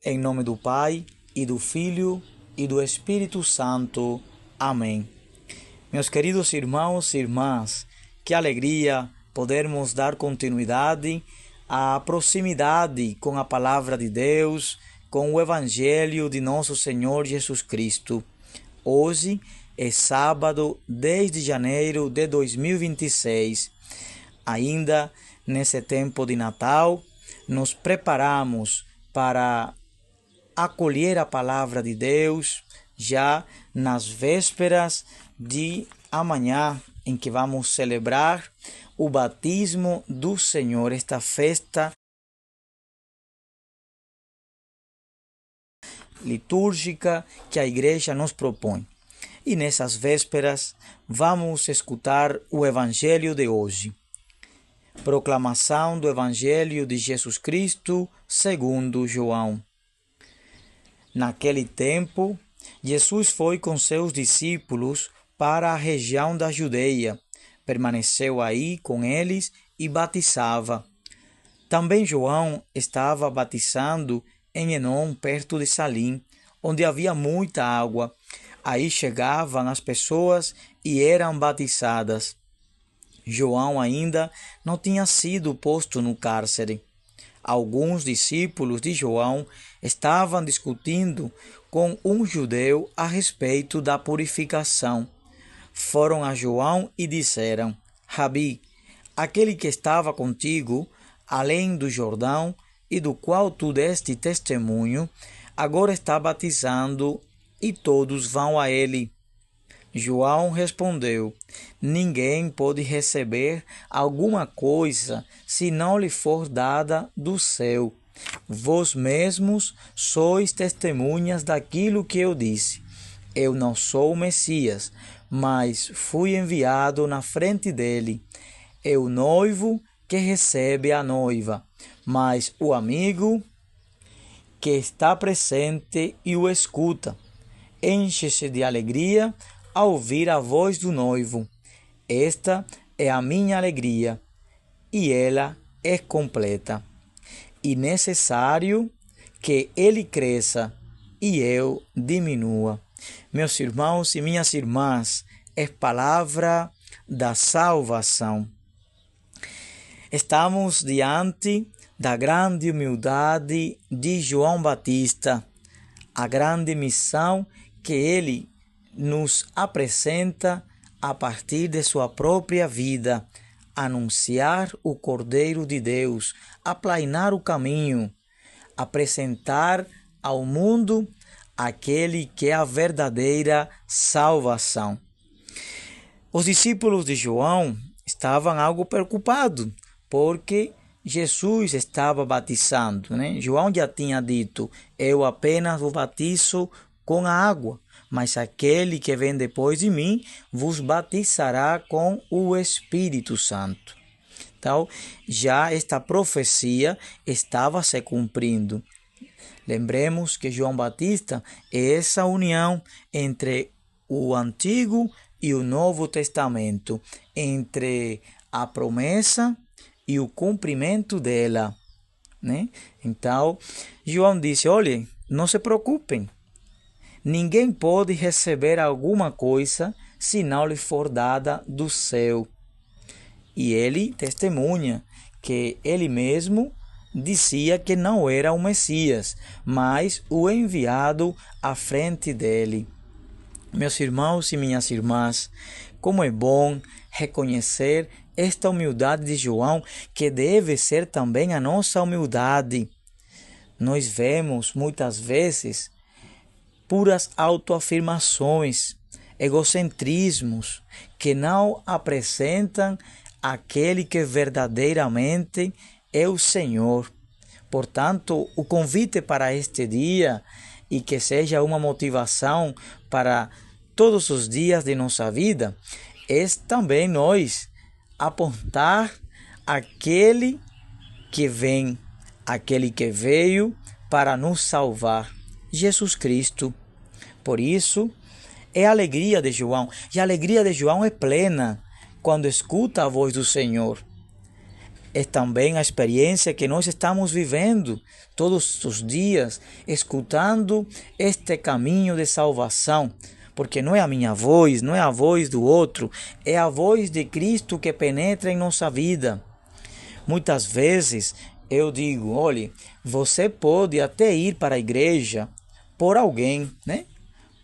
Em nome do Pai, e do Filho, e do Espírito Santo. Amém. Meus queridos irmãos e irmãs, que alegria podermos dar continuidade à proximidade com a Palavra de Deus, com o Evangelho de nosso Senhor Jesus Cristo. Hoje é sábado, 10 de janeiro de 2026. Ainda nesse tempo de Natal, nos preparamos para acolher a Palavra de Deus, já nas vésperas de amanhã, em que vamos celebrar o batismo do Senhor, esta festa litúrgica que a Igreja nos propõe. E nessas vésperas vamos escutar o Evangelho de hoje. Proclamação do Evangelho de Jesus Cristo segundo João. Naquele tempo, Jesus foi com seus discípulos para a região da Judeia, permaneceu aí com eles e batizava. Também João estava batizando em Enom, perto de Salim, onde havia muita água. Aí chegavam as pessoas e eram batizadas. João ainda não tinha sido posto no cárcere. Alguns discípulos de João estavam discutindo com um judeu a respeito da purificação. Foram a João e disseram: Rabi, aquele que estava contigo, além do Jordão, e do qual tu deste testemunho, agora está batizando e todos vão a ele. João respondeu: Ninguém pode receber alguma coisa se não lhe for dada do céu. Vós mesmos sois testemunhas daquilo que eu disse. Eu não sou o Messias, mas fui enviado na frente dele. É o noivo que recebe a noiva, mas o amigo que está presente e o escuta enche-se de alegria ao ouvir a voz do noivo. Esta é a minha alegria, e ela é completa. E necessário que ele cresça e eu diminua. Meus irmãos e minhas irmãs, é palavra da salvação. Estamos diante da grande humildade de João Batista, a grande missão que ele nos apresenta a partir de sua própria vida: anunciar o Cordeiro de Deus, aplainar o caminho, apresentar ao mundo aquele que é a verdadeira salvação. Os discípulos de João estavam algo preocupados, porque Jesus estava batizando, né? João já tinha dito: eu apenas vos batizo com a água, mas aquele que vem depois de mim vos batizará com o Espírito Santo. Então, já esta profecia estava se cumprindo. Lembremos que João Batista é essa união entre o Antigo e o Novo Testamento, entre a promessa e o cumprimento dela, né? Então, João disse: olhem, não se preocupem. Ninguém pode receber alguma coisa se não lhe for dada do céu. E ele testemunha que ele mesmo dizia que não era o Messias, mas o enviado à frente dele. Meus irmãos e minhas irmãs, como é bom reconhecer esta humildade de João, que deve ser também a nossa humildade. Nós vemos muitas vezes puras autoafirmações, egocentrismos, que não apresentam aquele que verdadeiramente é o Senhor. Portanto, o convite para este dia, e que seja uma motivação para todos os dias de nossa vida, é também nós apontar aquele que vem, aquele que veio para nos salvar, Jesus Cristo. Por isso, é a alegria de João, e a alegria de João é plena quando escuta a voz do Senhor. é também a experiência que nós estamos vivendo todos os dias, escutando este caminho de salvação. Porque não é a minha voz, não é a voz do outro, é a voz de Cristo que penetra em nossa vida. Muitas vezes eu digo, olhe, você pode até ir para a igreja por alguém, né?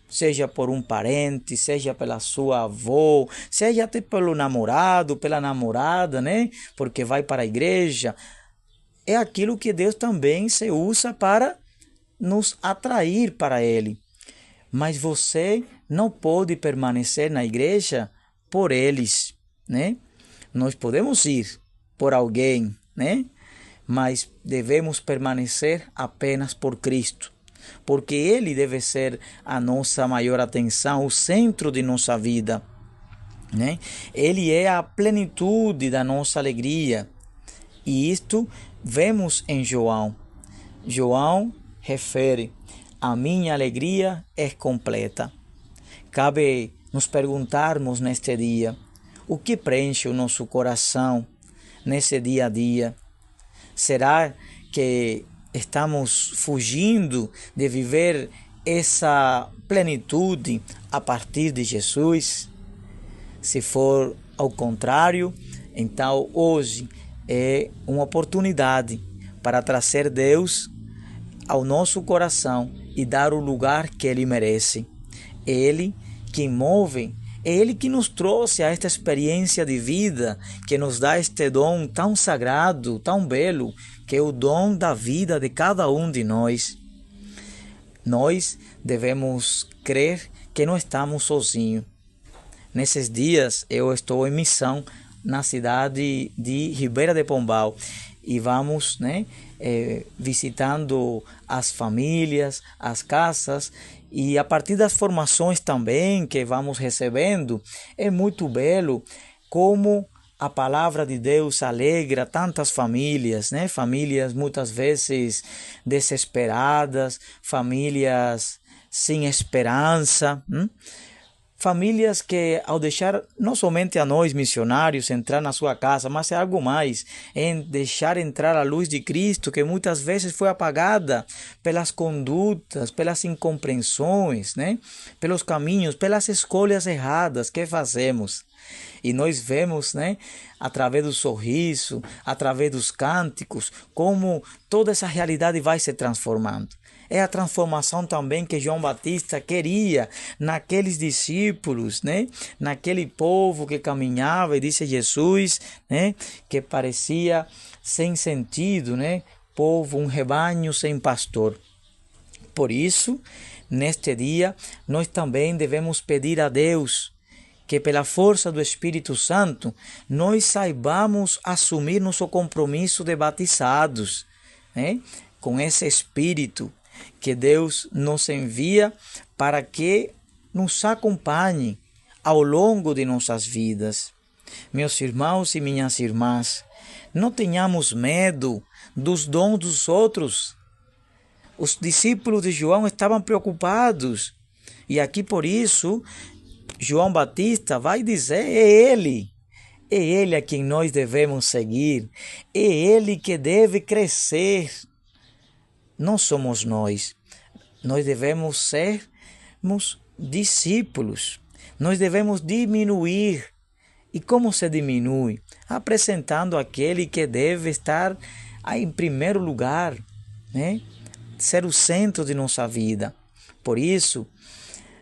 Seja por um parente, seja pela sua avó, seja até pelo namorado, pela namorada, né? Porque vai para a igreja. É aquilo que Deus também se usa para nos atrair para Ele. Mas você não pode permanecer na igreja por eles, né? Nós podemos ir por alguém, né? Mas devemos permanecer apenas por Cristo, porque Ele deve ser a nossa maior atenção, o centro de nossa vida, né? Ele é a plenitude da nossa alegria. E isto vemos em João. João refere: a minha alegria é completa. Cabe nos perguntarmos neste dia: o que preenche o nosso coração nesse dia a dia? Será que estamos fugindo de viver essa plenitude a partir de Jesus? Se for ao contrário, então hoje é uma oportunidade para trazer Deus ao nosso coração e dar o lugar que Ele merece. Ele que move, é Ele que nos trouxe a esta experiência de vida, que nos dá este dom tão sagrado, tão belo, que é o dom da vida de cada um de nós. Nós devemos crer que não estamos sozinhos. Nesses dias eu estou em missão na cidade de Ribeira de Pombal e vamos, visitando as famílias, as casas, e a partir das formações também que vamos recebendo, é muito belo como a palavra de Deus alegra tantas famílias, né? Famílias muitas vezes desesperadas, famílias sem esperança, famílias que, ao deixar não somente a nós missionários entrar na sua casa, mas é algo mais, em deixar entrar a luz de Cristo, que muitas vezes foi apagada pelas condutas, pelas incompreensões, né? Pelos caminhos, pelas escolhas erradas que fazemos. E nós vemos, através do sorriso, através dos cânticos, como toda essa realidade vai se transformando. É a transformação também que João Batista queria naqueles discípulos, naquele povo que caminhava, e disse Jesus, que parecia sem sentido, povo, um rebanho sem pastor. Por isso, neste dia, nós também devemos pedir a Deus que pela força do Espírito Santo, nós saibamos assumir nosso compromisso de batizados, com esse Espírito que Deus nos envia para que nos acompanhe ao longo de nossas vidas. Meus irmãos e minhas irmãs, não tenhamos medo dos dons dos outros. Os discípulos de João estavam preocupados, e aqui por isso João Batista vai dizer: é Ele a quem nós devemos seguir, é Ele que deve crescer. Não somos nós. Nós devemos sermos discípulos. Nós devemos diminuir. E como se diminui? Apresentando aquele que deve estar em primeiro lugar, ser o centro de nossa vida. Por isso,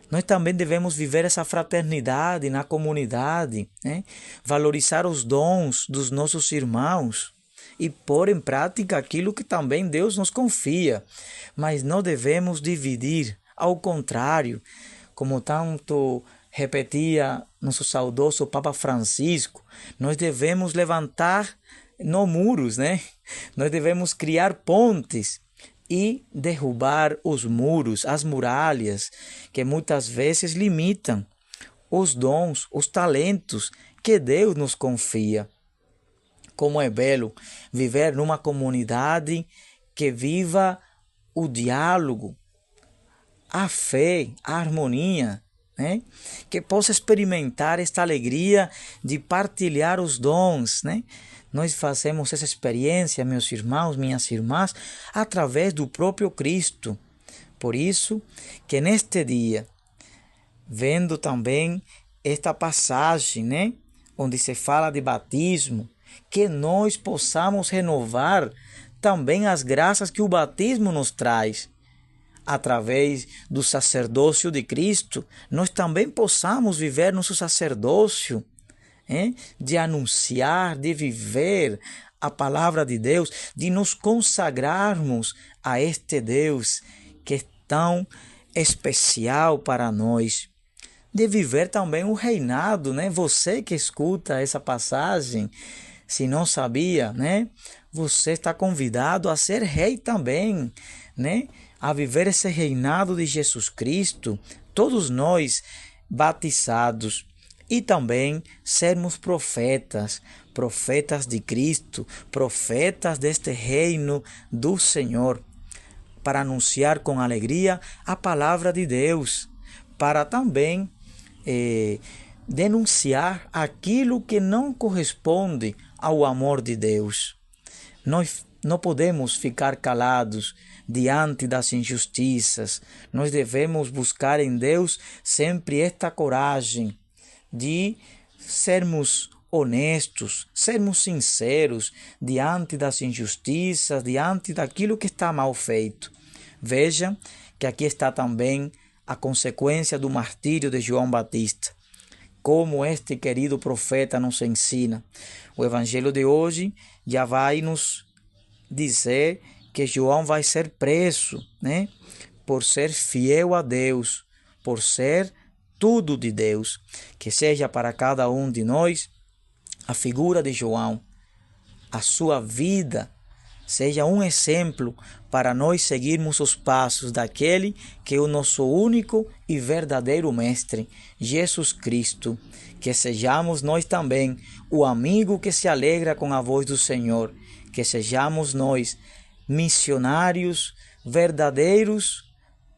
nós também devemos viver essa fraternidade na comunidade, valorizar os dons dos nossos irmãos e pôr em prática aquilo que também Deus nos confia. Mas não devemos dividir, ao contrário, como tanto repetia nosso saudoso Papa Francisco, nós devemos levantar não muros, Nós devemos criar pontes e derrubar os muros, as muralhas, que muitas vezes limitam os dons, os talentos que Deus nos confia. Como é belo viver numa comunidade que viva o diálogo, a fé, a harmonia, né? Que possa experimentar esta alegria de partilhar os dons, né? Nós fazemos essa experiência, meus irmãos, minhas irmãs, através do próprio Cristo. Por isso, que neste dia, vendo também esta passagem, né, onde se fala de batismo, que nós possamos renovar também as graças que o batismo nos traz. Através do sacerdócio de Cristo, nós também possamos viver nosso sacerdócio, de anunciar, de viver a palavra de Deus, de nos consagrarmos a este Deus que é tão especial para nós, de viver também o reinado, né? Você que escuta essa passagem, se não sabia, né? Você está convidado a ser rei também, né? A viver esse reinado de Jesus Cristo, todos nós batizados, e também sermos profetas, profetas de Cristo, profetas deste reino do Senhor, para anunciar com alegria a palavra de Deus, para também denunciar aquilo que não corresponde ao amor de Deus. Nós não podemos ficar calados diante das injustiças. Nós devemos buscar em Deus sempre esta coragem de sermos honestos, sermos sinceros diante das injustiças, diante daquilo que está mal feito. Veja que aqui está também a consequência do martírio de João Batista. Como este querido profeta nos ensina. O evangelho de hoje já vai nos dizer que João vai ser preso, né? Por ser fiel a Deus, por ser tudo de Deus. Que seja para cada um de nós a figura de João, a sua vida, seja um exemplo para nós seguirmos os passos daquele que é o nosso único e verdadeiro Mestre, Jesus Cristo. Que sejamos nós também o amigo que se alegra com a voz do Senhor. Que sejamos nós missionários verdadeiros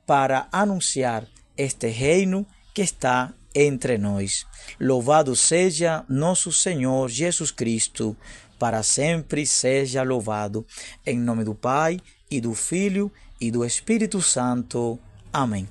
para anunciar este reino que está entre nós. Louvado seja nosso Senhor Jesus Cristo, para sempre seja louvado. Em nome do Pai, e do Filho, e do Espírito Santo. Amém.